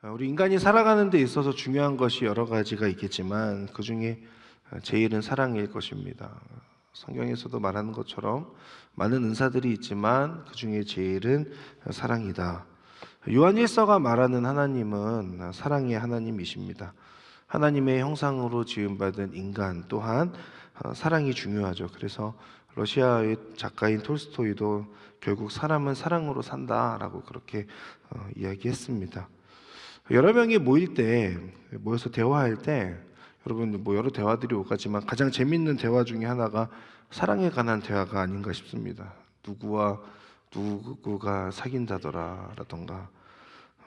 우리 인간이 살아가는 데 있어서 중요한 것이 여러 가지가 있겠지만 그 중에 제일은 사랑일 것입니다. 성경에서도 말하는 것처럼 많은 은사들이 있지만 그 중에 제일은 사랑이다. 요한일서가 말하는 하나님은 사랑의 하나님이십니다. 하나님의 형상으로 지음받은 인간 또한 사랑이 중요하죠. 그래서 러시아의 작가인 톨스토이도 결국 사람은 사랑으로 산다라고 그렇게 이야기했습니다. 여러 명이 모여서 대화할 때 여러분 뭐 여러 대화들이 오가지만 가장 재밌는 대화 중에 하나가 사랑에 관한 대화가 아닌가 싶습니다. 누구와 누구가 사귄다더라라던가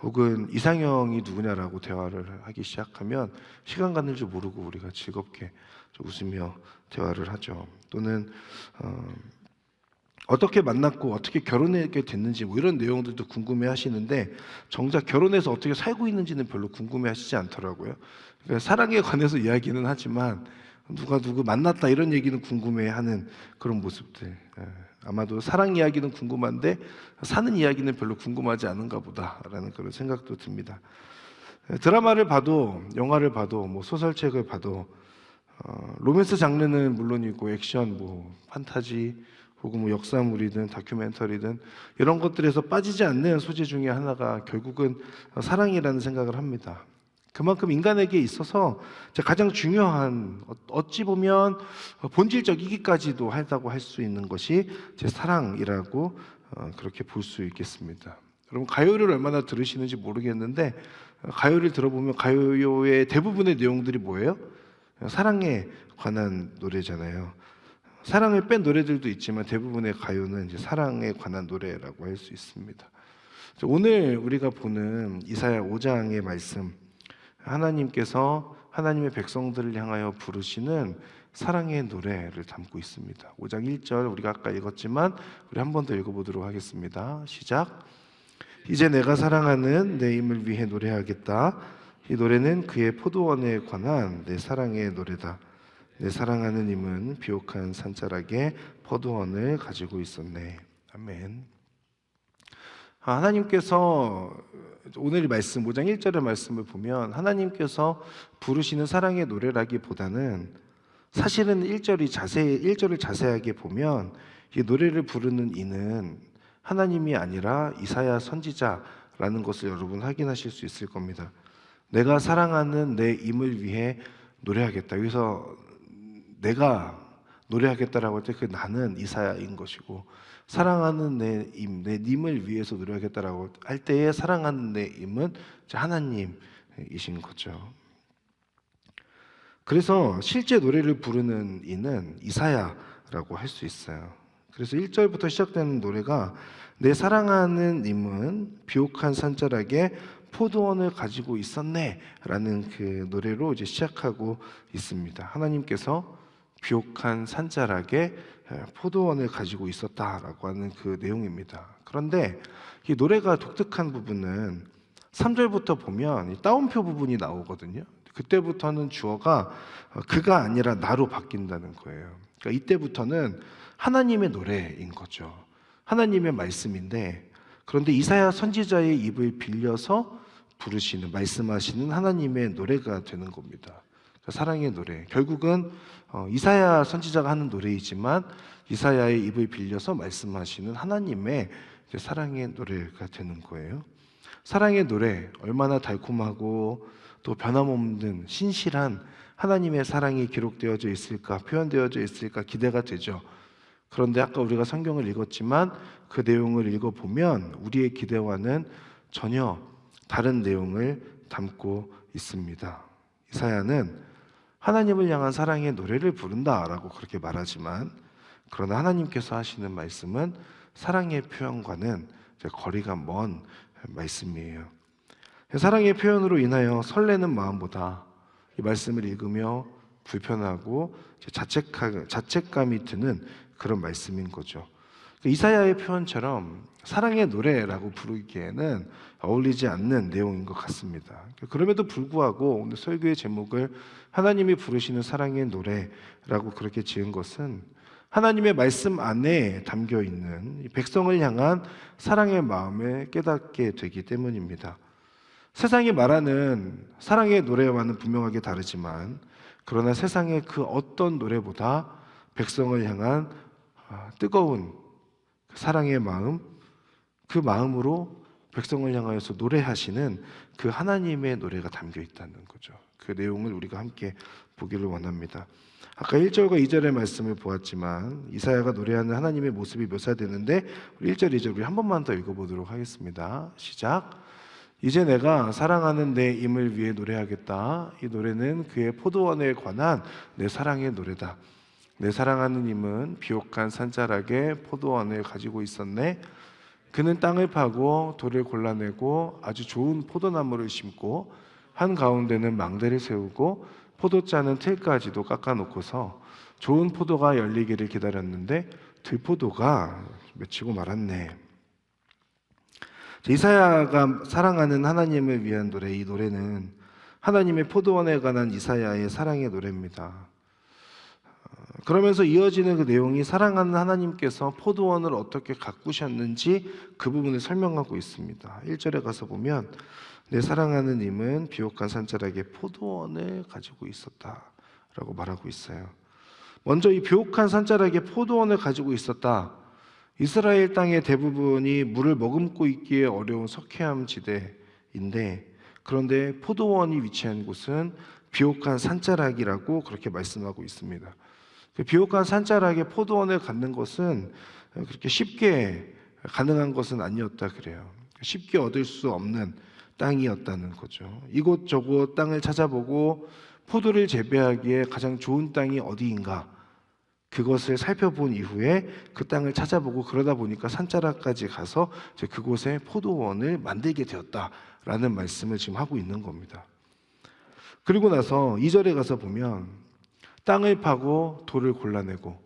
혹은 이상형이 누구냐라고 대화를 하기 시작하면 시간 가는 줄 모르고 우리가 즐겁게 웃으며 대화를 하죠. 또는 어떻게 만났고 어떻게 결혼하게 됐는지 뭐 이런 내용들도 궁금해 하시는데 정작 결혼해서 어떻게 살고 있는지는 별로 궁금해 하시지 않더라고요. 그러니까 사랑에 관해서 이야기는 하지만 누가 누구 만났다 이런 얘기는 궁금해 하는 그런 모습들. 아마도 사랑 이야기는 궁금한데 사는 이야기는 별로 궁금하지 않은가 보다라는 그런 생각도 듭니다. 드라마를 봐도 영화를 봐도 뭐 소설책을 봐도 로맨스 장르는 물론이고 액션 뭐 판타지 혹은 뭐 역사물이든 다큐멘터리든 이런 것들에서 빠지지 않는 소재 중에 하나가 결국은 사랑이라는 생각을 합니다. 그만큼 인간에게 있어서 가장 중요한 어찌 보면 본질적이기까지도 하다고 할 수 있는 것이 제 사랑이라고 그렇게 볼 수 있겠습니다. 여러분 가요를 얼마나 들으시는지 모르겠는데 가요를 들어보면 가요의 대부분의 내용들이 뭐예요? 사랑에 관한 노래잖아요. 사랑을 뺀 노래들도 있지만 대부분의 가요는 이제 사랑에 관한 노래라고 할 수 있습니다. 오늘 우리가 보는 이사야 5장의 말씀, 하나님께서 하나님의 백성들을 향하여 부르시는 사랑의 노래를 담고 있습니다. 5장 1절 우리가 아까 읽었지만 우리 한 번 더 읽어보도록 하겠습니다. 시작. 이제 내가 사랑하는 내 임을 위해 노래하겠다. 이 노래는 그의 포도원에 관한 내 사랑의 노래다. 내 사랑하는 임은 비옥한 산자락에 포도원을 가지고 있었네. 아멘. 하나님께서 오늘 말씀 5장 1절의 말씀을 보면 하나님께서 부르시는 사랑의 노래라기보다는 사실은 1절을 자세하게 보면 이 노래를 부르는 이는 하나님이 아니라 이사야 선지자라는 것을 여러분 확인하실 수 있을 겁니다. 내가 사랑하는 내 임을 위해 노래하겠다. 여기서 내가 노래하겠다라고 할 때 그 나는 이사야인 것이고 사랑하는 내 님을 위해서 노래하겠다라고 할 때에 사랑하는 내 임은 하나님이신 거죠. 그래서 실제 노래를 부르는 이는 이사야라고 할 수 있어요. 그래서 1절부터 시작되는 노래가 내 사랑하는 님은 비옥한 산자락에 포도원을 가지고 있었네 라는 그 노래로 이제 시작하고 있습니다. 하나님께서 비옥한 산자락에 포도원을 가지고 있었다라고 하는 그 내용입니다. 그런데 이 노래가 독특한 부분은 3절부터 보면 따옴표 부분이 나오거든요. 그때부터는 주어가 그가 아니라 나로 바뀐다는 거예요. 그러니까 이때부터는 하나님의 노래인 거죠. 하나님의 말씀인데 그런데 이사야 선지자의 입을 빌려서 부르시는 말씀하시는 하나님의 노래가 되는 겁니다. 사랑의 노래. 결국은 이사야 선지자가 하는 노래이지만 이사야의 입을 빌려서 말씀하시는 하나님의 사랑의 노래가 되는 거예요. 사랑의 노래 얼마나 달콤하고 또 변함없는 신실한 하나님의 사랑이 기록되어져 있을까, 표현되어져 있을까 기대가 되죠. 그런데 아까 우리가 성경을 읽었지만 그 내용을 읽어보면 우리의 기대와는 전혀 다른 내용을 담고 있습니다. 이사야는 하나님을 향한 사랑의 노래를 부른다라고 그렇게 말하지만 그러나 하나님께서 하시는 말씀은 사랑의 표현과는 거리가 먼 말씀이에요. 사랑의 표현으로 인하여 설레는 마음보다 이 말씀을 읽으며 불편하고 자책감이 드는 그런 말씀인 거죠. 이사야의 표현처럼 사랑의 노래라고 부르기에는 어울리지 않는 내용인 것 같습니다. 그럼에도 불구하고 오늘 설교의 제목을 하나님이 부르시는 사랑의 노래라고 그렇게 지은 것은 하나님의 말씀 안에 담겨 있는 백성을 향한 사랑의 마음을 깨닫게 되기 때문입니다. 세상이 말하는 사랑의 노래와는 분명하게 다르지만 그러나 세상의 그 어떤 노래보다 백성을 향한 뜨거운 사랑의 마음, 그 마음으로 백성을 향하여서 노래하시는 그 하나님의 노래가 담겨 있다는 거죠. 그 내용을 우리가 함께 보기를 원합니다. 아까 1절과 2절의 말씀을 보았지만 이사야가 노래하는 하나님의 모습이 묘사되는데 1절, 2절 우리 한 번만 더 읽어보도록 하겠습니다. 시작. 이제 내가 사랑하는 내 임을 위해 노래하겠다. 이 노래는 그의 포도원에 관한 내 사랑의 노래다. 내 사랑하는 임은 비옥한 산자락에 포도원을 가지고 있었네. 그는 땅을 파고 돌을 골라내고 아주 좋은 포도나무를 심고 한가운데는 망대를 세우고 포도짜는 틀까지도 깎아놓고서 좋은 포도가 열리기를 기다렸는데 들포도가 맺히고 말았네. 이사야가 사랑하는 하나님을 위한 노래, 이 노래는 하나님의 포도원에 관한 이사야의 사랑의 노래입니다. 그러면서 이어지는 그 내용이 사랑하는 하나님께서 포도원을 어떻게 가꾸셨는지 그 부분을 설명하고 있습니다. 1절에 가서 보면 내 사랑하는 님은 비옥한 산자락에 포도원을 가지고 있었다 라고 말하고 있어요. 먼저 이 비옥한 산자락에 포도원을 가지고 있었다. 이스라엘 땅의 대부분이 물을 머금고 있기에 어려운 석회암 지대인데 그런데 포도원이 위치한 곳은 비옥한 산자락이라고 그렇게 말씀하고 있습니다. 그 비옥한 산자락에 포도원을 갖는 것은 그렇게 쉽게 가능한 것은 아니었다 그래요. 쉽게 얻을 수 없는 땅이었다는 거죠. 이곳저곳 땅을 찾아보고 포도를 재배하기에 가장 좋은 땅이 어디인가 그것을 살펴본 이후에 그 땅을 찾아보고 그러다 보니까 산자락까지 가서 이제 그곳에 포도원을 만들게 되었다라는 말씀을 지금 하고 있는 겁니다. 그리고 나서 2절에 가서 보면 땅을 파고 돌을 골라내고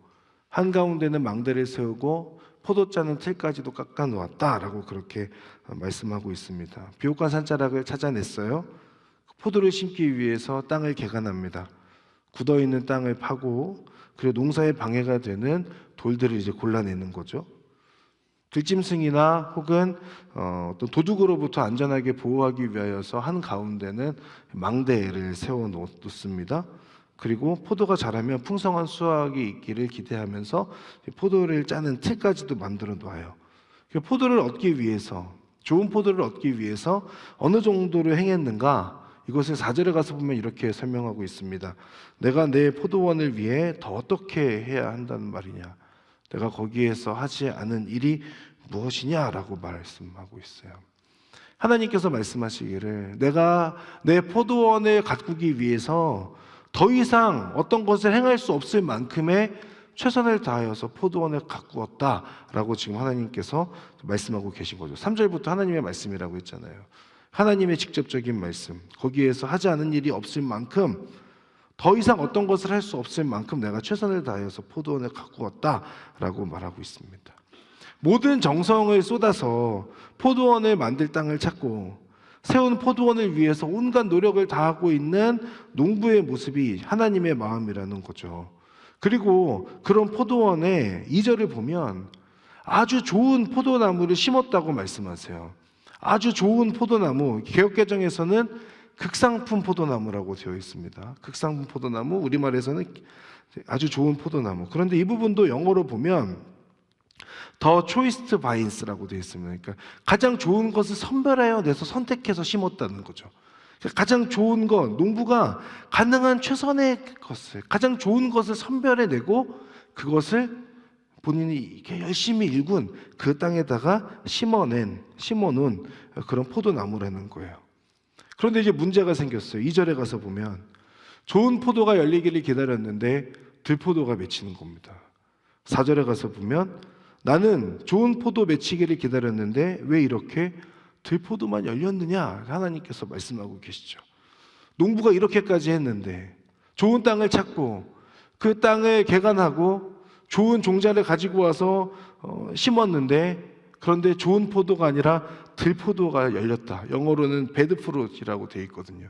한가운데는 망대를 세우고 포도짜는 틀까지도 깎아 놓았다라고 그렇게 말씀하고 있습니다. 비옥한 산자락을 찾아냈어요. 포도를 심기 위해서 땅을 개간합니다. 굳어있는 땅을 파고 그리고 농사에 방해가 되는 돌들을 이제 골라내는 거죠. 들짐승이나 혹은 또 도둑으로부터 안전하게 보호하기 위하여서 한 가운데는 망대를 세워 놓습니다. 그리고 포도가 자라면 풍성한 수확이 있기를 기대하면서 포도를 짜는 틀까지도 만들어 놓아요. 포도를 얻기 위해서, 좋은 포도를 얻기 위해서 어느 정도로 행했는가? 이것을 4절에 가서 보면 이렇게 설명하고 있습니다. 내가 내 포도원을 위해 더 어떻게 해야 한다는 말이냐? 내가 거기에서 하지 않은 일이 무엇이냐라고 말씀하고 있어요. 하나님께서 말씀하시기를 내가 내 포도원을 가꾸기 위해서 더 이상 어떤 것을 행할 수 없을 만큼의 최선을 다하여서 포도원을 가꾸었다라고 지금 하나님께서 말씀하고 계신 거죠. 3절부터 하나님의 말씀이라고 했잖아요. 하나님의 직접적인 말씀, 거기에서 하지 않은 일이 없을 만큼 더 이상 어떤 것을 할 수 없을 만큼 내가 최선을 다하여서 포도원을 가꾸었다라고 말하고 있습니다. 모든 정성을 쏟아서 포도원을 만들 땅을 찾고 세운 포도원을 위해서 온갖 노력을 다하고 있는 농부의 모습이 하나님의 마음이라는 거죠. 그리고 그런 포도원의 2절을 보면 아주 좋은 포도나무를 심었다고 말씀하세요. 아주 좋은 포도나무, 개역개정에서는 극상품 포도나무라고 되어 있습니다. 극상품 포도나무, 우리말에서는 아주 좋은 포도나무. 그런데 이 부분도 영어로 보면 더 초이스트 바인스라고 되어 있습니다. 그러니까 가장 좋은 것을 선별하여 내서 선택해서 심었다는 거죠. 가장 좋은 것, 농부가 가능한 최선의 것을, 가장 좋은 것을 선별해내고 그것을 본인이 이렇게 열심히 일군 그 땅에다가 심어놓은 그런 포도나무라는 거예요. 그런데 이제 문제가 생겼어요. 2절에 가서 보면 좋은 포도가 열리기를 기다렸는데 들포도가 맺히는 겁니다. 4절에 가서 보면 나는 좋은 포도 맺히기를 기다렸는데 왜 이렇게 들포도만 열렸느냐 하나님께서 말씀하고 계시죠. 농부가 이렇게까지 했는데 좋은 땅을 찾고 그 땅을 개간하고 좋은 종자를 가지고 와서 심었는데 그런데 좋은 포도가 아니라 들포도가 열렸다. 영어로는 배드 프루트라고 되어 있거든요.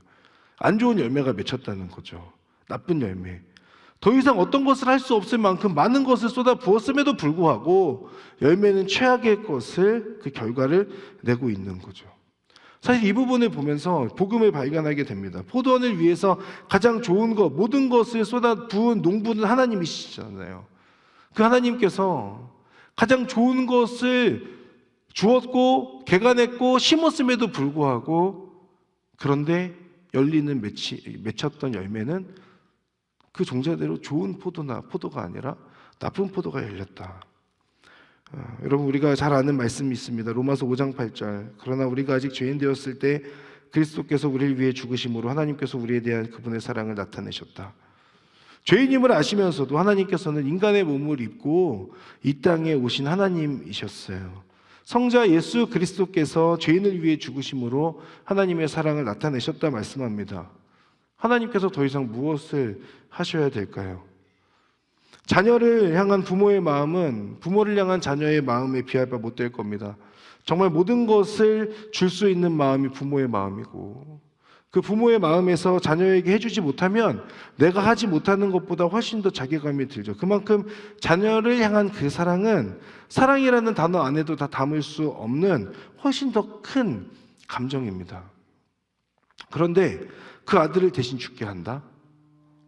안 좋은 열매가 맺혔다는 거죠. 나쁜 열매. 더 이상 어떤 것을 할 수 없을 만큼 많은 것을 쏟아 부었음에도 불구하고 열매는 최악의 것을 그 결과를 내고 있는 거죠. 사실 이 부분을 보면서 복음을 발견하게 됩니다. 포도원을 위해서 가장 좋은 것, 모든 것을 쏟아 부은 농부는 하나님이시잖아요. 그 하나님께서 가장 좋은 것을 주었고 개간했고 심었음에도 불구하고, 그런데 열리는 맺혔던 열매는 그 종자대로 좋은 포도가 아니라 나쁜 포도가 열렸다. 여러분, 우리가 잘 아는 말씀이 있습니다. 로마서 5장 8절. 그러나 우리가 아직 죄인 되었을 때 그리스도께서 우리를 위해 죽으심으로 하나님께서 우리에 대한 그분의 사랑을 나타내셨다. 죄인임을 아시면서도 하나님께서는 인간의 몸을 입고 이 땅에 오신 하나님이셨어요. 성자 예수 그리스도께서 죄인을 위해 죽으심으로 하나님의 사랑을 나타내셨다 말씀합니다. 하나님께서 더 이상 무엇을 하셔야 될까요? 자녀를 향한 부모의 마음은 부모를 향한 자녀의 마음에 비할 바 못 될 겁니다. 정말 모든 것을 줄 수 있는 마음이 부모의 마음이고, 그 부모의 마음에서 자녀에게 해주지 못하면 내가 하지 못하는 것보다 훨씬 더 자괴감이 들죠. 그만큼 자녀를 향한 그 사랑은 사랑이라는 단어 안에도 다 담을 수 없는 훨씬 더 큰 감정입니다. 그런데 그 아들을 대신 죽게 한다?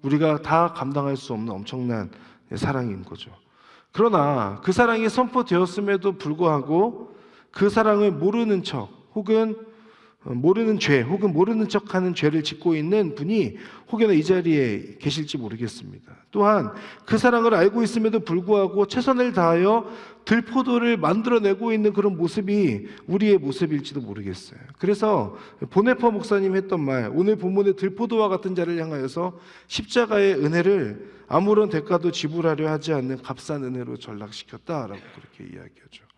우리가 다 감당할 수 없는 엄청난 사랑인 거죠. 그러나 그 사랑이 선포되었음에도 불구하고 그 사랑을 모르는 척, 혹은 모르는 죄, 혹은 모르는 척하는 죄를 짓고 있는 분이 혹여나 이 자리에 계실지 모르겠습니다. 또한 그 사랑을 알고 있음에도 불구하고 최선을 다하여 들포도를 만들어내고 있는 그런 모습이 우리의 모습일지도 모르겠어요. 그래서 보네퍼 목사님 했던 말, 오늘 본문의 들포도와 같은 자를 향하여서 십자가의 은혜를 아무런 대가도 지불하려 하지 않는 값싼 은혜로 전락시켰다라고 그렇게 이야기하죠.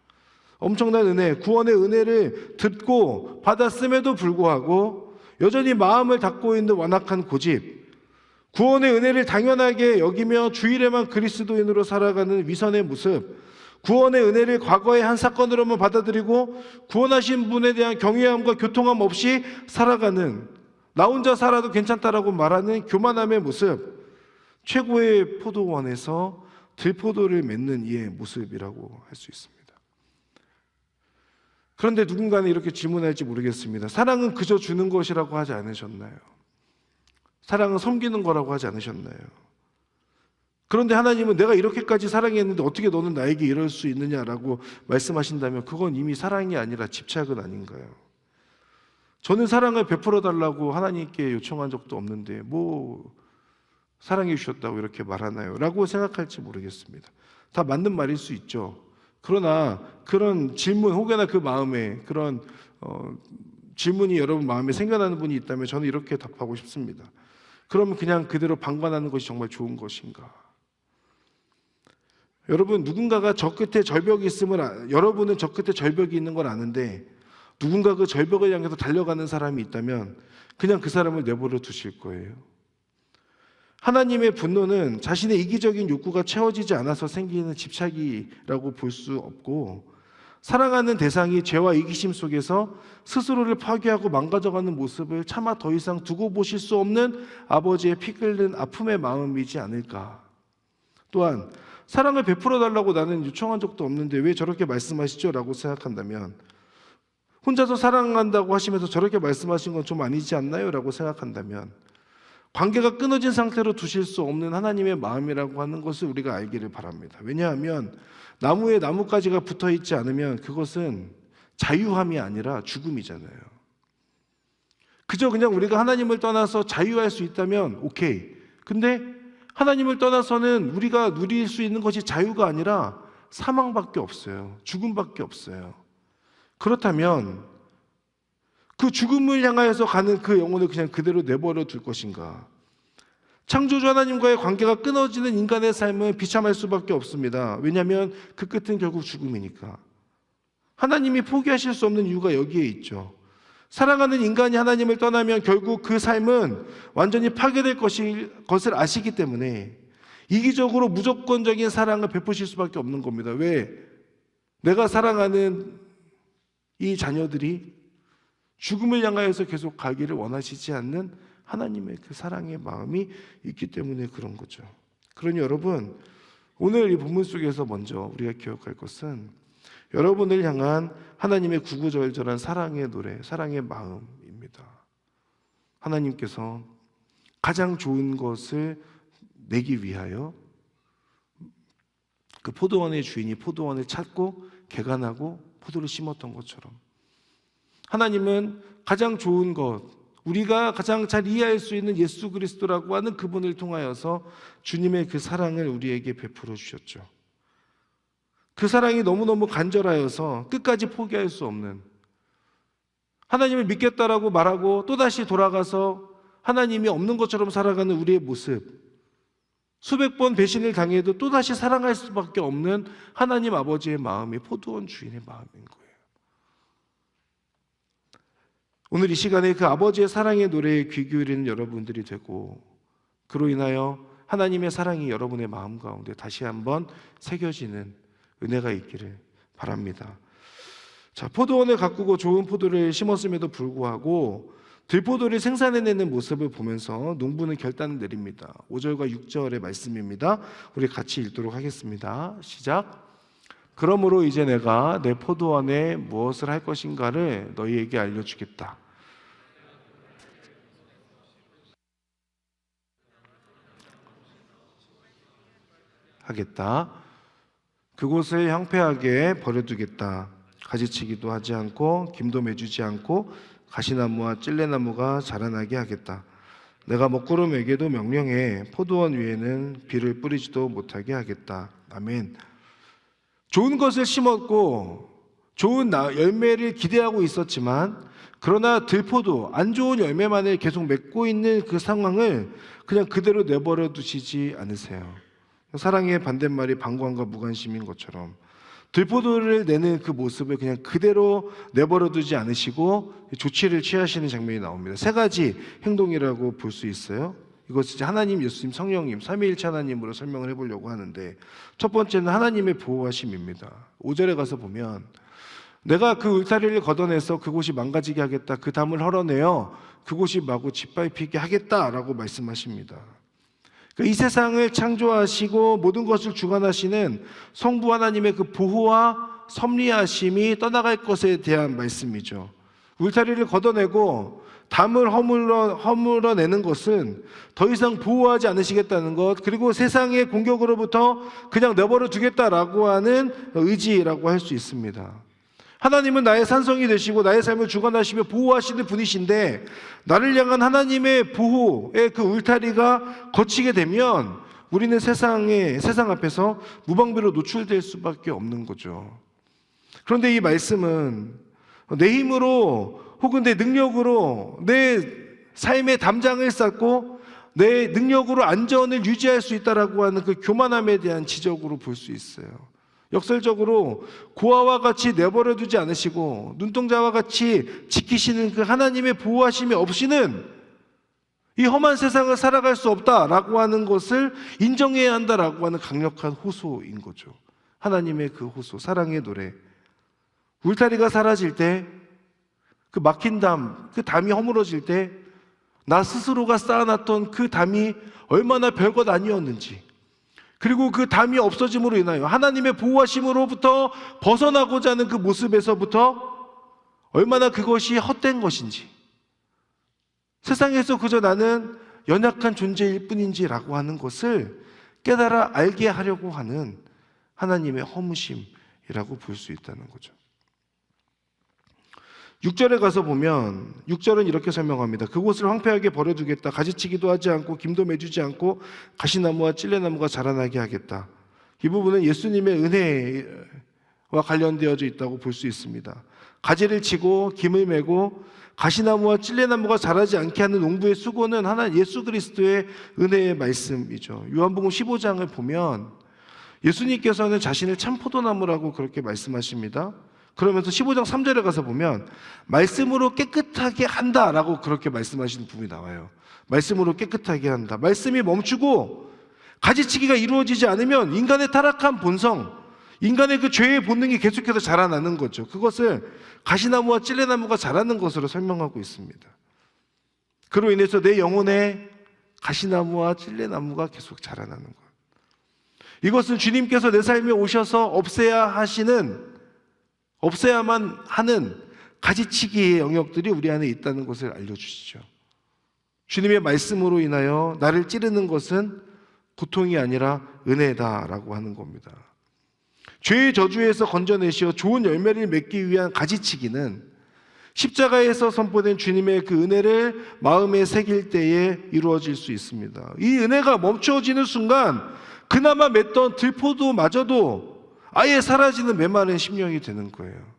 엄청난 은혜, 구원의 은혜를 듣고 받았음에도 불구하고 여전히 마음을 닫고 있는 완악한 고집, 구원의 은혜를 당연하게 여기며 주일에만 그리스도인으로 살아가는 위선의 모습, 구원의 은혜를 과거의 한 사건으로만 받아들이고 구원하신 분에 대한 경외함과 교통함 없이 살아가는, 나 혼자 살아도 괜찮다라고 말하는 교만함의 모습, 최고의 포도원에서 들포도를 맺는 이의 모습이라고 할 수 있습니다. 그런데 누군가는 이렇게 질문할지 모르겠습니다. 사랑은 그저 주는 것이라고 하지 않으셨나요? 사랑은 섬기는 거라고 하지 않으셨나요? 그런데 하나님은 내가 이렇게까지 사랑했는데 어떻게 너는 나에게 이럴 수 있느냐라고 말씀하신다면 그건 이미 사랑이 아니라 집착은 아닌가요? 저는 사랑을 베풀어 달라고 하나님께 요청한 적도 없는데 뭐 사랑해 주셨다고 이렇게 말하나요? 라고 생각할지 모르겠습니다. 다 맞는 말일 수 있죠. 그러나 그런 질문, 혹여나 그 마음에 그런 질문이 여러분 마음에 생겨나는 분이 있다면 저는 이렇게 답하고 싶습니다. 그러면 그냥 그대로 방관하는 것이 정말 좋은 것인가? 여러분, 누군가가 저 끝에 절벽이 있음을 여러분은 저 끝에 절벽이 있는 걸 아는데 누군가 그 절벽을 향해서 달려가는 사람이 있다면 그냥 그 사람을 내버려 두실 거예요. 하나님의 분노는 자신의 이기적인 욕구가 채워지지 않아서 생기는 집착이라고 볼 수 없고, 사랑하는 대상이 죄와 이기심 속에서 스스로를 파괴하고 망가져가는 모습을 차마 더 이상 두고 보실 수 없는 아버지의 피 끓는 아픔의 마음이지 않을까. 또한 사랑을 베풀어 달라고 나는 요청한 적도 없는데 왜 저렇게 말씀하시죠? 라고 생각한다면, 혼자서 사랑한다고 하시면서 저렇게 말씀하신 건 좀 아니지 않나요? 라고 생각한다면 관계가 끊어진 상태로 두실 수 없는 하나님의 마음이라고 하는 것을 우리가 알기를 바랍니다. 왜냐하면 나무에 나뭇가지가 붙어 있지 않으면 그것은 자유함이 아니라 죽음이잖아요. 그저 그냥 우리가 하나님을 떠나서 자유할 수 있다면 오케이. 근데 하나님을 떠나서는 우리가 누릴 수 있는 것이 자유가 아니라 사망밖에 없어요. 죽음밖에 없어요. 그렇다면 그 죽음을 향하여서 가는 그 영혼을 그냥 그대로 내버려 둘 것인가? 창조주 하나님과의 관계가 끊어지는 인간의 삶은 비참할 수밖에 없습니다. 왜냐하면 그 끝은 결국 죽음이니까. 하나님이 포기하실 수 없는 이유가 여기에 있죠. 사랑하는 인간이 하나님을 떠나면 결국 그 삶은 완전히 파괴될 것을 아시기 때문에 이기적으로 무조건적인 사랑을 베푸실 수밖에 없는 겁니다. 왜? 내가 사랑하는 이 자녀들이 죽음을 향하여서 계속 가기를 원하시지 않는 하나님의 그 사랑의 마음이 있기 때문에 그런 거죠. 그러니 여러분, 오늘 이 본문 속에서 먼저 우리가 기억할 것은 여러분을 향한 하나님의 구구절절한 사랑의 노래, 사랑의 마음입니다. 하나님께서 가장 좋은 것을 내기 위하여 그 포도원의 주인이 포도원을 찾고 개간하고 포도를 심었던 것처럼 하나님은 가장 좋은 것, 우리가 가장 잘 이해할 수 있는 예수 그리스도라고 하는 그분을 통하여서 주님의 그 사랑을 우리에게 베풀어 주셨죠. 그 사랑이 너무너무 간절하여서 끝까지 포기할 수 없는, 하나님을 믿겠다라고 말하고 또다시 돌아가서 하나님이 없는 것처럼 살아가는 우리의 모습, 수백 번 배신을 당해도 또다시 사랑할 수밖에 없는 하나님 아버지의 마음이 포도원 주인의 마음인 거예요. 오늘 이 시간에 그 아버지의 사랑의 노래에 귀 기울이는 여러분들이 되고, 그로 인하여 하나님의 사랑이 여러분의 마음 가운데 다시 한번 새겨지는 은혜가 있기를 바랍니다. 자, 포도원을 가꾸고 좋은 포도를 심었음에도 불구하고 들포도를 생산해내는 모습을 보면서 농부는 결단을 내립니다. 5절과 6절의 말씀입니다. 우리 같이 읽도록 하겠습니다. 시작. 그러므로 이제 내가 내 포도원에 무엇을 할 것인가를 너희에게 알려주겠다. 하겠다. 그곳을 황폐하게 버려두겠다. 가지치기도 하지 않고 김도 매주지 않고 가시나무와 찔레나무가 자라나게 하겠다. 내가 먹구름에게도 명령해 포도원 위에는 비를 뿌리지도 못하게 하겠다. 아멘. 좋은 것을 심었고 좋은 열매를 기대하고 있었지만, 그러나 들포도 안 좋은 열매만을 계속 맺고 있는 그 상황을 그냥 그대로 내버려 두시지 않으세요. 사랑의 반대말이 방관과 무관심인 것처럼 들포도를 내는 그 모습을 그냥 그대로 내버려 두지 않으시고 조치를 취하시는 장면이 나옵니다. 세 가지 행동이라고 볼 수 있어요. 이것을 하나님, 예수님, 성령님, 삼위일체 하나님으로 설명을 해보려고 하는데, 첫 번째는 하나님의 보호하심입니다. 5절에 가서 보면 내가 그 울타리를 걷어내서 그곳이 망가지게 하겠다. 그 담을 헐어내어 그곳이 마구 짓밟히게 하겠다라고 말씀하십니다. 이 세상을 창조하시고 모든 것을 주관하시는 성부 하나님의 그 보호와 섭리하심이 떠나갈 것에 대한 말씀이죠. 울타리를 걷어내고 담을 허물어내는 것은 더 이상 보호하지 않으시겠다는 것, 그리고 세상의 공격으로부터 그냥 내버려 두겠다라고 하는 의지라고 할 수 있습니다. 하나님은 나의 산성이 되시고 나의 삶을 주관하시며 보호하시는 분이신데, 나를 향한 하나님의 보호의 그 울타리가 거치게 되면 우리는 세상 앞에서 무방비로 노출될 수밖에 없는 거죠. 그런데 이 말씀은 내 힘으로 혹은 내 능력으로 내 삶의 담장을 쌓고 내 능력으로 안전을 유지할 수 있다라고 하는 그 교만함에 대한 지적으로 볼 수 있어요. 역설적으로 고아와 같이 내버려 두지 않으시고 눈동자와 같이 지키시는 그 하나님의 보호하심이 없이는 이 험한 세상을 살아갈 수 없다라고 하는 것을 인정해야 한다라고 하는 강력한 호소인 거죠. 하나님의 그 호소, 사랑의 노래. 울타리가 사라질 때, 그 막힌 담, 그 담이 허물어질 때 나 스스로가 쌓아놨던 그 담이 얼마나 별것 아니었는지, 그리고 그 담이 없어짐으로 인하여 하나님의 보호하심으로부터 벗어나고자 하는 그 모습에서부터 얼마나 그것이 헛된 것인지, 세상에서 그저 나는 연약한 존재일 뿐인지라고 하는 것을 깨달아 알게 하려고 하는 하나님의 허무심이라고 볼 수 있다는 거죠. 6절에 가서 보면 6절은 이렇게 설명합니다. 그곳을 황폐하게 버려두겠다. 가지치기도 하지 않고 김도 매주지 않고 가시나무와 찔레나무가 자라나게 하겠다. 이 부분은 예수님의 은혜와 관련되어져 있다고 볼 수 있습니다. 가지를 치고 김을 메고 가시나무와 찔레나무가 자라지 않게 하는 농부의 수고는 하나님 예수 그리스도의 은혜의 말씀이죠. 요한복음 15장을 보면 예수님께서는 자신을 참 포도나무라고 그렇게 말씀하십니다. 그러면서 15장 3절에 가서 보면 말씀으로 깨끗하게 한다라고 그렇게 말씀하시는 부분이 나와요. 말씀으로 깨끗하게 한다. 말씀이 멈추고 가지치기가 이루어지지 않으면 인간의 타락한 본성, 인간의 그 죄의 본능이 계속해서 자라나는 거죠. 그것을 가시나무와 찔레나무가 자라는 것으로 설명하고 있습니다. 그로 인해서 내 영혼에 가시나무와 찔레나무가 계속 자라나는 것. 이것은 주님께서 내 삶에 오셔서 없애야 하시는 없애야만 하는 가지치기의 영역들이 우리 안에 있다는 것을 알려주시죠. 주님의 말씀으로 인하여 나를 찌르는 것은 고통이 아니라 은혜다라고 하는 겁니다. 죄의 저주에서 건져내시어 좋은 열매를 맺기 위한 가지치기는 십자가에서 선포된 주님의 그 은혜를 마음에 새길 때에 이루어질 수 있습니다. 이 은혜가 멈추어지는 순간 그나마 맺던 들포도마저도 아예 사라지는 메마른 심령이 되는 거예요.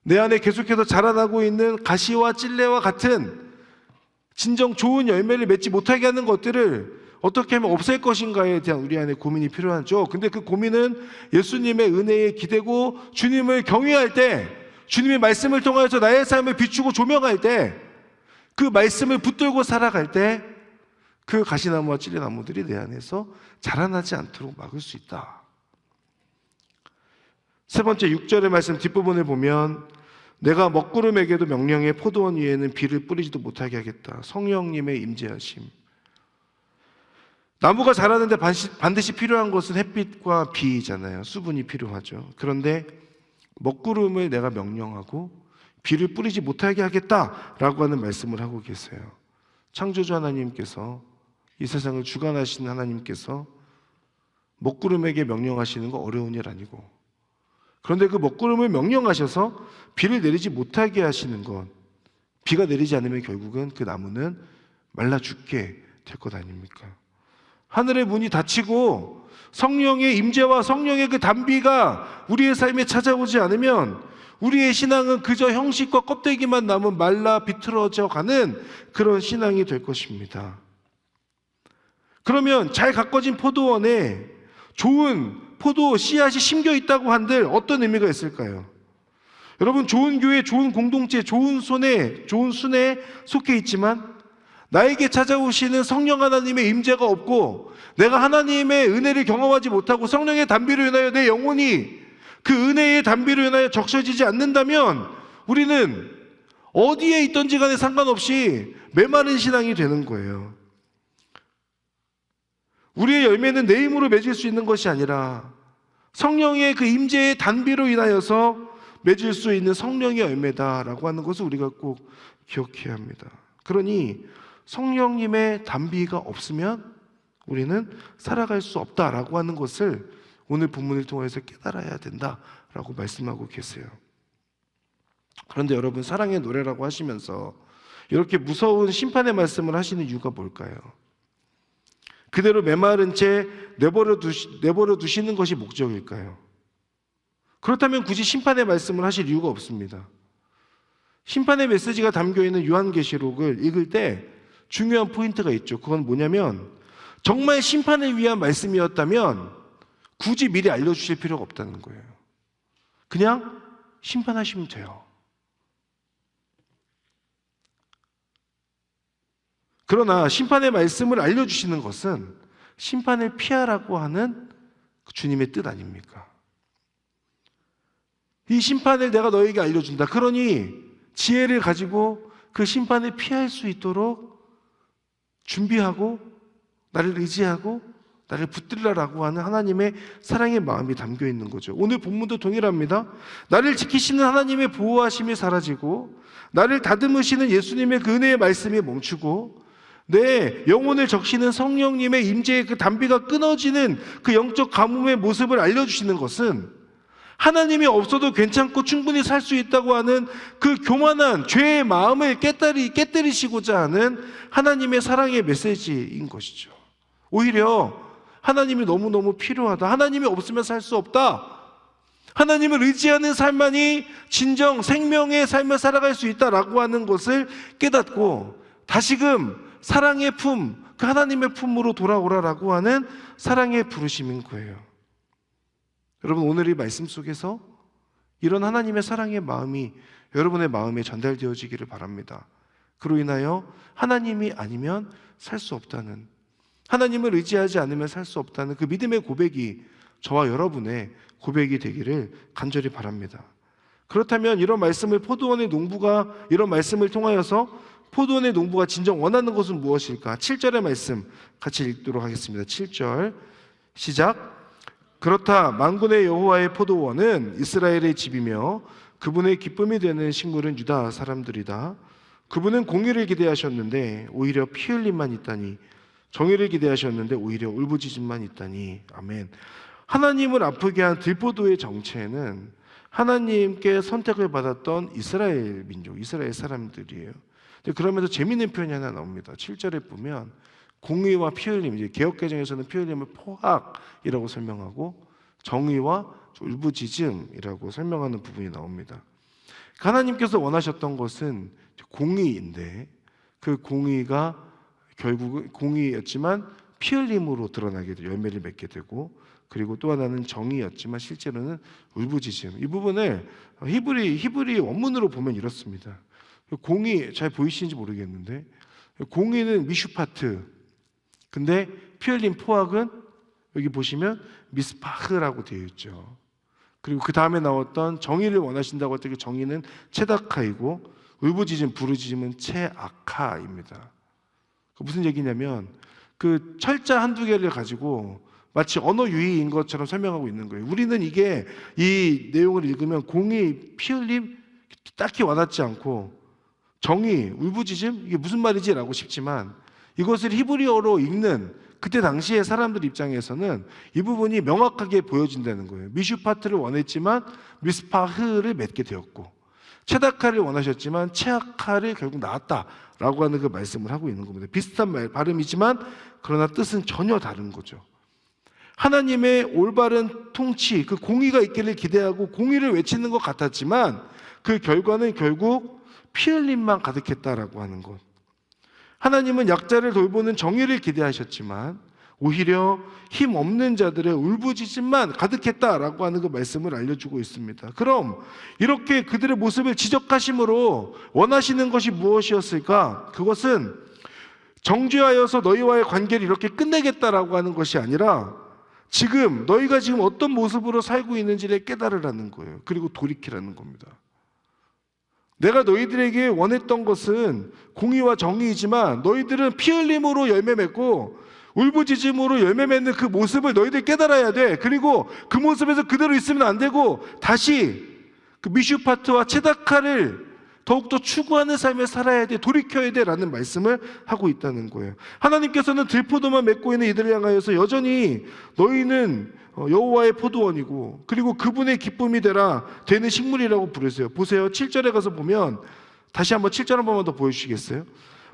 내 안에 계속해서 자라나고 있는 가시와 찔레와 같은 진정 좋은 열매를 맺지 못하게 하는 것들을 어떻게 하면 없앨 것인가에 대한 우리 안에 고민이 필요하죠. 근데 그 고민은 예수님의 은혜에 기대고 주님을 경외할 때, 주님의 말씀을 통하여서 나의 삶을 비추고 조명할 때, 그 말씀을 붙들고 살아갈 때 그 가시나무와 찔레나무들이 내 안에서 자라나지 않도록 막을 수 있다. 세 번째 6절의 말씀 뒷부분을 보면 내가 먹구름에게도 명령해 포도원 위에는 비를 뿌리지도 못하게 하겠다. 성령님의 임재하심. 나무가 자라는데 반드시 필요한 것은 햇빛과 비잖아요. 수분이 필요하죠. 그런데 먹구름을 내가 명령하고 비를 뿌리지 못하게 하겠다라고 하는 말씀을 하고 계세요. 창조주 하나님께서, 이 세상을 주관하시는 하나님께서 먹구름에게 명령하시는 거 어려운 일 아니고, 그런데 그 먹구름을 명령하셔서 비를 내리지 못하게 하시는 것, 비가 내리지 않으면 결국은 그 나무는 말라 죽게 될 것 아닙니까? 하늘의 문이 닫히고 성령의 임재와 성령의 그 단비가 우리의 삶에 찾아오지 않으면 우리의 신앙은 그저 형식과 껍데기만 남은 말라 비틀어져 가는 그런 신앙이 될 것입니다. 그러면 잘 가꿔진 포도원에 좋은 포도 씨앗이 심겨 있다고 한들 어떤 의미가 있을까요? 여러분, 좋은 교회, 좋은 공동체, 좋은 순에 속해 있지만 나에게 찾아오시는 성령 하나님의 임재가 없고 내가 하나님의 은혜를 경험하지 못하고 성령의 단비로 인하여 내 영혼이 그 은혜의 단비로 인하여 적셔지지 않는다면 우리는 어디에 있든지 간에 상관없이 메마른 신앙이 되는 거예요. 우리의 열매는 내 힘으로 맺을 수 있는 것이 아니라 성령의 그 임재의 단비로 인하여서 맺을 수 있는 성령의 열매다라고 하는 것을 우리가 꼭 기억해야 합니다. 그러니 성령님의 단비가 없으면 우리는 살아갈 수 없다라고 하는 것을 오늘 본문을 통해서 깨달아야 된다라고 말씀하고 계세요. 그런데 여러분, 사랑의 노래라고 하시면서 이렇게 무서운 심판의 말씀을 하시는 이유가 뭘까요? 그대로 메마른 채 내버려 두시는 것이 목적일까요? 그렇다면 굳이 심판의 말씀을 하실 이유가 없습니다. 심판의 메시지가 담겨있는 요한계시록을 읽을 때 중요한 포인트가 있죠. 그건 뭐냐면 정말 심판을 위한 말씀이었다면 굳이 미리 알려주실 필요가 없다는 거예요. 그냥 심판하시면 돼요. 그러나 심판의 말씀을 알려주시는 것은 심판을 피하라고 하는 주님의 뜻 아닙니까? 이 심판을 내가 너에게 알려준다. 그러니 지혜를 가지고 그 심판을 피할 수 있도록 준비하고 나를 의지하고 나를 붙들라라고 하는 하나님의 사랑의 마음이 담겨 있는 거죠. 오늘 본문도 동일합니다. 나를 지키시는 하나님의 보호하심이 사라지고 나를 다듬으시는 예수님의 그 은혜의 말씀이 멈추고 내 영혼을 적시는 성령님의 임재의 그 단비가 끊어지는 그 영적 가뭄의 모습을 알려주시는 것은 하나님이 없어도 괜찮고 충분히 살 수 있다고 하는 그 교만한 죄의 마음을 깨뜨리시고자 하는 하나님의 사랑의 메시지인 것이죠. 오히려 하나님이 너무너무 필요하다. 하나님이 없으면 살 수 없다. 하나님을 의지하는 삶만이 진정 생명의 삶을 살아갈 수 있다라고 하는 것을 깨닫고 다시금 사랑의 품, 그 하나님의 품으로 돌아오라라고 하는 사랑의 부르심인 거예요. 여러분, 오늘 이 말씀 속에서 이런 하나님의 사랑의 마음이 여러분의 마음에 전달되어지기를 바랍니다. 그로 인하여 하나님이 아니면 살 수 없다는, 하나님을 의지하지 않으면 살 수 없다는 그 믿음의 고백이 저와 여러분의 고백이 되기를 간절히 바랍니다. 그렇다면 이런 말씀을 포도원의 농부가 이런 말씀을 통하여서 포도원의 농부가 진정 원하는 것은 무엇일까? 7절의 말씀 같이 읽도록 하겠습니다. 7절 시작. 그렇다 만군의 여호와의 포도원은 이스라엘의 집이며 그분의 기쁨이 되는 식물은 유다 사람들이다. 그분은 공의를 기대하셨는데 오히려 피 흘림만 있다니, 정의를 기대하셨는데 오히려 울부짖음만 있다니. 아멘. 하나님을 아프게 한 들포도의 정체는 하나님께 선택을 받았던 이스라엘 민족, 이스라엘 사람들이에요. 그러면서 재미있는 표현이 하나 나옵니다. 7절에 보면 공의와 피 흘림, 이제 개역개정에서는 피 흘림을 포악이라고 설명하고 정의와 울부짖음이라고 설명하는 부분이 나옵니다. 하나님께서 원하셨던 것은 공의인데 그 공의가 결국은 공의였지만 피 흘림으로 드러나게 되고 열매를 맺게 되고, 그리고 또 하나는 정의였지만 실제로는 울부짖음. 이 부분을 히브리 원문으로 보면 이렇습니다. 공의 잘 보이시는지 모르겠는데 공의는 미슈파트, 근데 피 흘림 포악은 여기 보시면 미스파흐라고 되어 있죠. 그리고 그 다음에 나왔던 정의를 원하신다고 할 때 그 정의는 체다카이고 울부짖음, 부르짖음은 체아카입니다. 무슨 얘기냐면 그 철자 한두 개를 가지고 마치 언어 유희인 것처럼 설명하고 있는 거예요. 우리는 이게 이 내용을 읽으면 공의, 피 흘림 딱히 와닿지 않고 정의, 울부짖음 이게 무슨 말이지? 라고 싶지만 이것을 히브리어로 읽는 그때 당시의 사람들 입장에서는 이 부분이 명확하게 보여진다는 거예요. 미슈파트를 원했지만 미스파흐를 맺게 되었고, 체다카를 원하셨지만 체아카를 결국 낳았다라고 하는 그 말씀을 하고 있는 겁니다. 비슷한 발음이지만 그러나 뜻은 전혀 다른 거죠. 하나님의 올바른 통치, 그 공의가 있기를 기대하고 공의를 외치는 것 같았지만 그 결과는 결국 피 흘림만 가득했다라고 하는 것. 하나님은 약자를 돌보는 정의를 기대하셨지만 오히려 힘 없는 자들의 울부짖음만 가득했다라고 하는 그 말씀을 알려주고 있습니다. 그럼 이렇게 그들의 모습을 지적하심으로 원하시는 것이 무엇이었을까? 그것은 정죄하여서 너희와의 관계를 이렇게 끝내겠다라고 하는 것이 아니라 지금 너희가 지금 어떤 모습으로 살고 있는지를 깨달으라는 거예요. 그리고 돌이키라는 겁니다. 내가 너희들에게 원했던 것은 공의와 정의이지만 너희들은 피 흘림으로 열매 맺고 울부짖음으로 열매 맺는 그 모습을 너희들 깨달아야 돼. 그리고 그 모습에서 그대로 있으면 안 되고 다시 그 미슈파트와 체다카를 더욱더 추구하는 삶을 살아야 돼. 돌이켜야 돼. 라는 말씀을 하고 있다는 거예요. 하나님께서는 들포도만 맺고 있는 이들을 향하여서 여전히 너희는 여호와의 포도원이고 그리고 그분의 기쁨이 되는 식물이라고 부르세요. 보세요. 7절에 가서 보면 다시 한번 7절 한 번만 더 보여주시겠어요?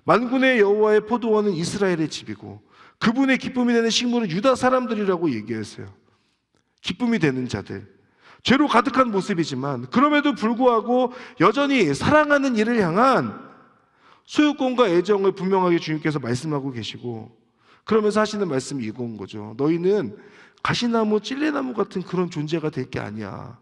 만군의 여호와의 포도원은 이스라엘의 집이고 그분의 기쁨이 되는 식물은 유다 사람들이라고 얘기했어요. 기쁨이 되는 자들, 죄로 가득한 모습이지만 그럼에도 불구하고 여전히 사랑하는 이를 향한 소유권과 애정을 분명하게 주님께서 말씀하고 계시고, 그러면서 하시는 말씀이 이건 거죠. 너희는 가시나무, 찔레나무 같은 그런 존재가 될 게 아니야.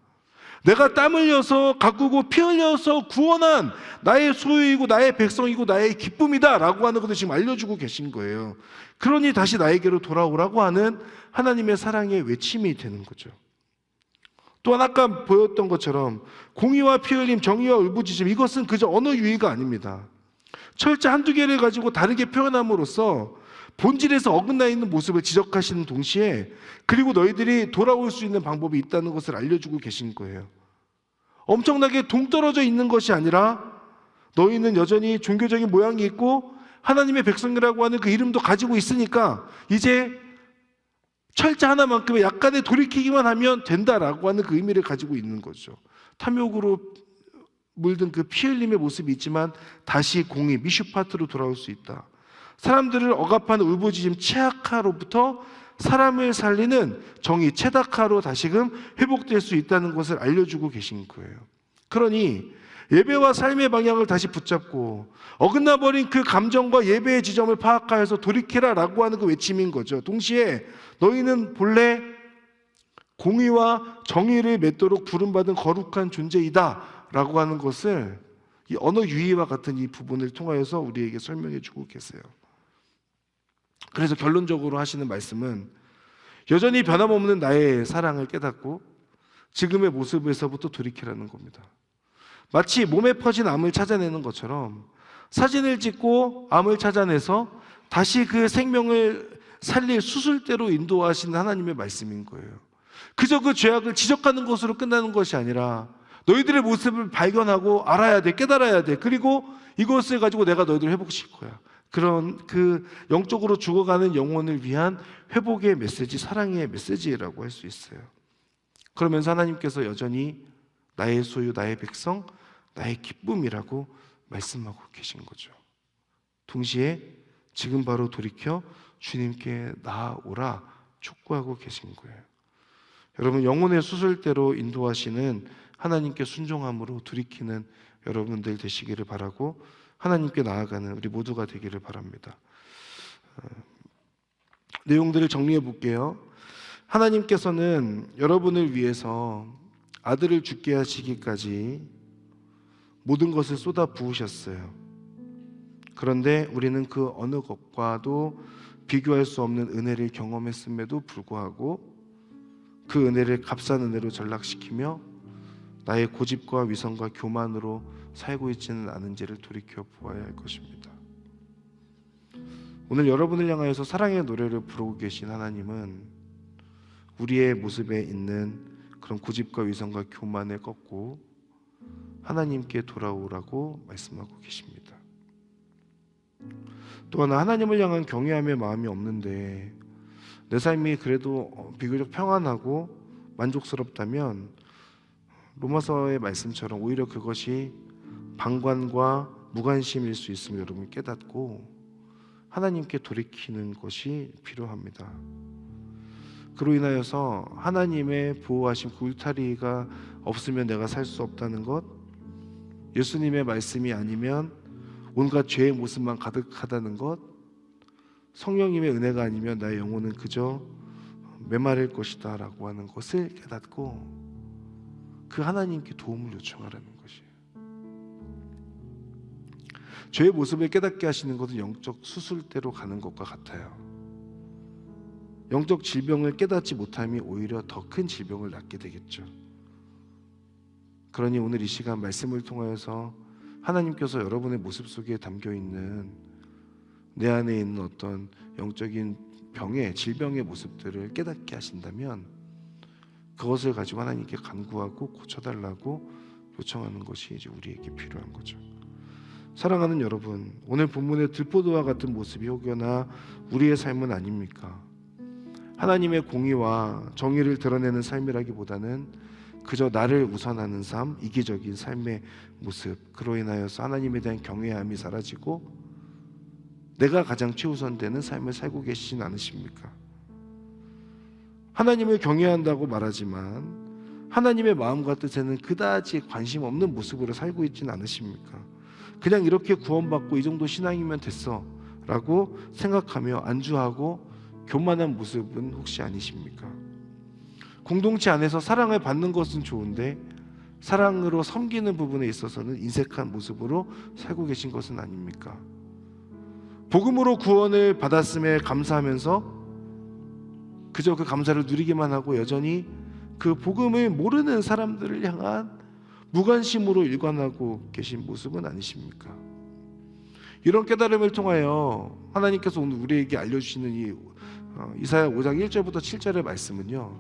내가 땀 흘려서 가꾸고 피 흘려서 구원한 나의 소유이고 나의 백성이고 나의 기쁨이다 라고 하는 것을 지금 알려주고 계신 거예요. 그러니 다시 나에게로 돌아오라고 하는 하나님의 사랑의 외침이 되는 거죠. 또한 아까 보였던 것처럼 공의와 피 흘림, 정의와 울부짖음, 이것은 그저 언어 유희가 아닙니다. 철자 한두 개를 가지고 다르게 표현함으로써 본질에서 어긋나 있는 모습을 지적하시는 동시에 그리고 너희들이 돌아올 수 있는 방법이 있다는 것을 알려주고 계신 거예요. 엄청나게 동떨어져 있는 것이 아니라 너희는 여전히 종교적인 모양이 있고 하나님의 백성이라고 하는 그 이름도 가지고 있으니까 이제 철자 하나만큼의 약간의 돌이키기만 하면 된다라고 하는 그 의미를 가지고 있는 거죠. 탐욕으로 물든 그 피 흘림의 모습이 있지만 다시 공의, 미슈파트로 돌아올 수 있다. 사람들을 억압하는 울부짖음, 체아카로부터 사람을 살리는 정의, 체다카로 다시금 회복될 수 있다는 것을 알려주고 계신 거예요. 그러니 예배와 삶의 방향을 다시 붙잡고 어긋나버린 그 감정과 예배의 지점을 파악하여서 돌이키라라고 하는 그 외침인 거죠. 동시에 너희는 본래 공의와 정의를 맺도록 부름받은 거룩한 존재이다 라고 하는 것을 이 언어 유희와 같은 이 부분을 통하여서 우리에게 설명해 주고 계세요. 그래서 결론적으로 하시는 말씀은 여전히 변함없는 나의 사랑을 깨닫고 지금의 모습에서부터 돌이키라는 겁니다. 마치 몸에 퍼진 암을 찾아내는 것처럼 사진을 찍고 암을 찾아내서 다시 그 생명을 살릴 수술대로 인도하시는 하나님의 말씀인 거예요. 그저 그 죄악을 지적하는 것으로 끝나는 것이 아니라 너희들의 모습을 발견하고 알아야 돼, 깨달아야 돼. 그리고 이것을 가지고 내가 너희들을 회복시킬 거야. 그런 그 영적으로 죽어가는 영혼을 위한 회복의 메시지, 사랑의 메시지라고 할 수 있어요. 그러면서 하나님께서 여전히 나의 소유, 나의 백성, 나의 기쁨이라고 말씀하고 계신 거죠. 동시에 지금 바로 돌이켜 주님께 나아오라 촉구하고 계신 거예요. 여러분, 영혼의 수술대로 인도하시는 하나님께 순종함으로 돌이키는 여러분들 되시기를 바라고 하나님께 나아가는 우리 모두가 되기를 바랍니다. 내용들을 정리해 볼게요. 하나님께서는 여러분을 위해서 아들을 죽게 하시기까지 모든 것을 쏟아 부으셨어요. 그런데 우리는 그 어느 것과도 비교할 수 없는 은혜를 경험했음에도 불구하고 그 은혜를 값싼 은혜로 전락시키며 나의 고집과 위선과 교만으로 살고 있지는 않은지를 돌이켜 보아야 할 것입니다. 오늘 여러분을 향하여서 사랑의 노래를 부르고 계신 하나님은 우리의 모습에 있는 그런 고집과 위선과 교만을 꺾고 하나님께 돌아오라고 말씀하고 계십니다. 또한 하나님을 향한 경외함의 마음이 없는데 내 삶이 그래도 비교적 평안하고 만족스럽다면 로마서의 말씀처럼 오히려 그것이 방관과 무관심일 수 있음을 여러분 깨닫고 하나님께 돌이키는 것이 필요합니다. 그로 인하여서 하나님의 보호하신 그 울타리가 없으면 내가 살 수 없다는 것, 예수님의 말씀이 아니면 온갖 죄의 모습만 가득하다는 것, 성령님의 은혜가 아니면 나의 영혼은 그저 메마를 것이다 라고 하는 것을 깨닫고 그 하나님께 도움을 요청하라는 것이에요. 죄의 모습을 깨닫게 하시는 것은 영적 수술대로 가는 것과 같아요. 영적 질병을 깨닫지 못함이 오히려 더 큰 질병을 낳게 되겠죠. 그러니 오늘 이 시간 말씀을 통하여서 하나님께서 여러분의 모습 속에 담겨있는 내 안에 있는 어떤 영적인 병의, 질병의 모습들을 깨닫게 하신다면 그것을 가지고 하나님께 간구하고 고쳐달라고 요청하는 것이 이제 우리에게 필요한 거죠. 사랑하는 여러분, 오늘 본문의 들포도와 같은 모습이 혹여나 우리의 삶은 아닙니까? 하나님의 공의와 정의를 드러내는 삶이라기보다는 그저 나를 우선하는 삶, 이기적인 삶의 모습, 그로 인하여서 하나님에 대한 경외함이 사라지고 내가 가장 최우선되는 삶을 살고 계시진 않으십니까? 하나님을 경외한다고 말하지만 하나님의 마음과 뜻에는 그다지 관심 없는 모습으로 살고 있지는 않으십니까? 그냥 이렇게 구원받고 이 정도 신앙이면 됐어 라고 생각하며 안주하고 교만한 모습은 혹시 아니십니까? 공동체 안에서 사랑을 받는 것은 좋은데 사랑으로 섬기는 부분에 있어서는 인색한 모습으로 살고 계신 것은 아닙니까? 복음으로 구원을 받았음에 감사하면서 그저 그 감사를 누리기만 하고 여전히 그 복음을 모르는 사람들을 향한 무관심으로 일관하고 계신 모습은 아니십니까? 이런 깨달음을 통하여 하나님께서 오늘 우리에게 알려주시는 이 이사야 5장 1절부터 7절의 말씀은요,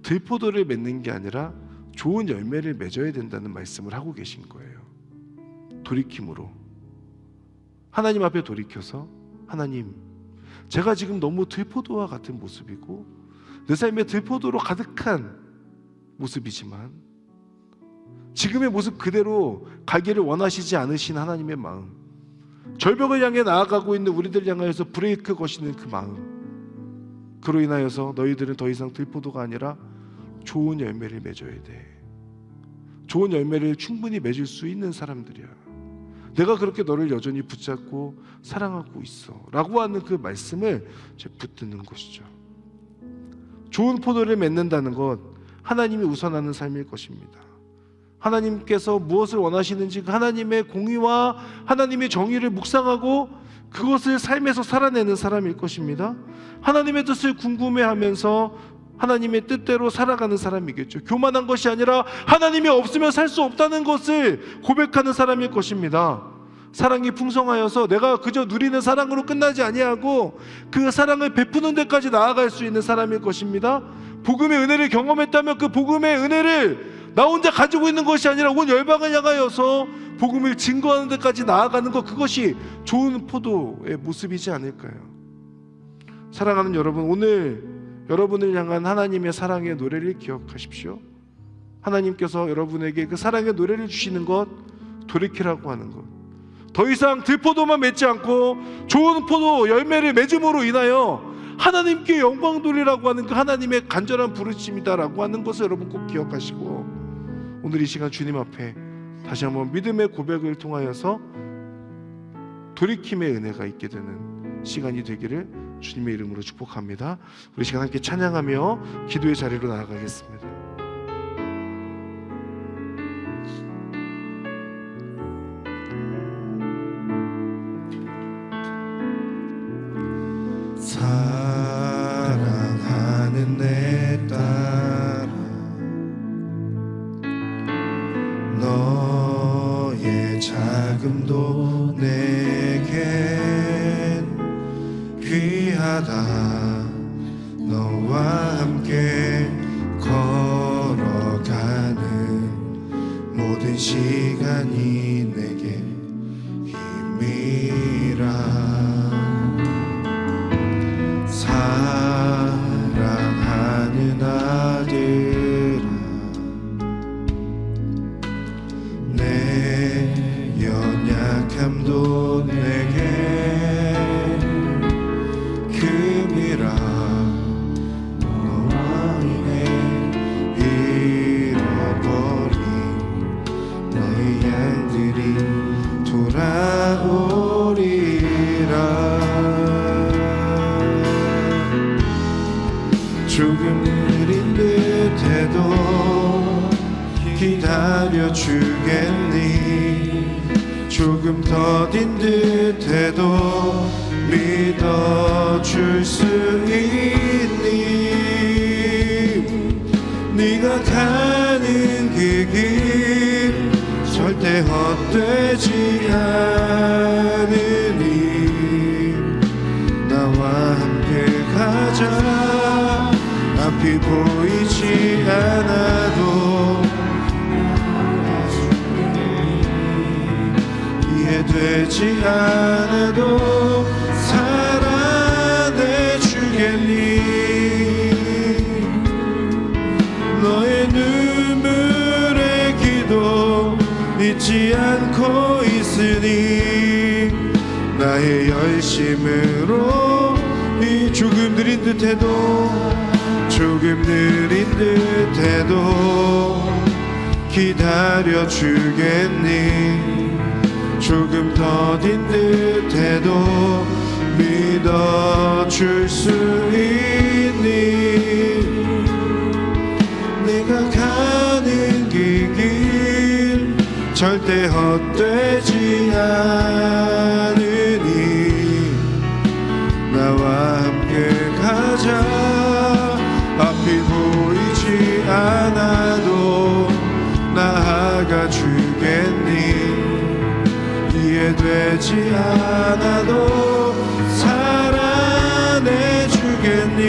들포도를 맺는 게 아니라 좋은 열매를 맺어야 된다는 말씀을 하고 계신 거예요. 돌이킴으로 하나님 앞에 돌이켜서 하나님, 제가 지금 너무 들포도와 같은 모습이고 내 삶에 들포도로 가득한 모습이지만 지금의 모습 그대로 가기를 원하시지 않으신 하나님의 마음, 절벽을 향해 나아가고 있는 우리들 향하여서 브레이크 거시는 그 마음, 그로 인하여서 너희들은 더 이상 들포도가 아니라 좋은 열매를 맺어야 돼. 좋은 열매를 충분히 맺을 수 있는 사람들이야. 내가 그렇게 너를 여전히 붙잡고 사랑하고 있어 라고 하는 그 말씀을 붙드는 것이죠. 좋은 포도를 맺는다는 것, 하나님이 우선하는 삶일 것입니다. 하나님께서 무엇을 원하시는지 그 하나님의 공의와 하나님의 정의를 묵상하고 그것을 삶에서 살아내는 사람일 것입니다. 하나님의 뜻을 궁금해하면서 하나님의 뜻대로 살아가는 사람이겠죠. 교만한 것이 아니라 하나님이 없으면 살 수 없다는 것을 고백하는 사람일 것입니다. 사랑이 풍성하여서 내가 그저 누리는 사랑으로 끝나지 아니하고 그 사랑을 베푸는 데까지 나아갈 수 있는 사람일 것입니다. 복음의 은혜를 경험했다면 그 복음의 은혜를 나 혼자 가지고 있는 것이 아니라 온 열방을 향하여서 복음을 증거하는 데까지 나아가는 것, 그것이 좋은 포도의 모습이지 않을까요? 사랑하는 여러분, 오늘 여러분을 향한 하나님의 사랑의 노래를 기억하십시오. 하나님께서 여러분에게 그 사랑의 노래를 주시는 것, 돌이키라고 하는 것, 더 이상 들포도만 맺지 않고 좋은 포도 열매를 맺음으로 인하여 하나님께 영광 돌리라고 하는 그 하나님의 간절한 부르심이다라고 하는 것을 여러분 꼭 기억하시고, 오늘 이 시간 주님 앞에 다시 한번 믿음의 고백을 통하여서 돌이킴의 은혜가 있게 되는 시간이 되기를 주님의 이름으로 축복합니다. 우리 시간 함께 찬양하며 기도의 자리로 나아가겠습니다. 사랑하는 내 딸아, 너의 자금도 내겐 귀하다. 너와 함께 걸어가는 모든 시간이 내게 힘이라. 사랑하는 아들아, 내 연약함도 내게 금이라. 너와 인해 잃어버린 너의 양들이 돌아오리라. 조금 느린 듯해도 기다려 주겠니? 조금 더딘 듯해도 믿어줄 수 있니? 네가 가는 그 길 절대 헛되지 않으니 나와 함께 가자. 앞이 보이지 않아도 이해되지 않아도 살아내 주겠니? 너의 눈물의 기도 잊지 않고 있으니 나의 열심으로 이 조금 느린 듯해도 조금 느린 듯해도 기다려 주겠니? 조금 더딘 듯해도 믿어줄 수 있니? 내가 가는 그 길 절대 헛되지 않으니 나와 함께 가자. 앞이 보이지 않아도 나아가 주겠니? 이해되지 않아도 살아내 주겠니?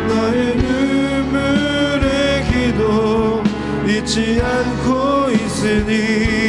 너의 눈물의 기도 잊지 않고 있으니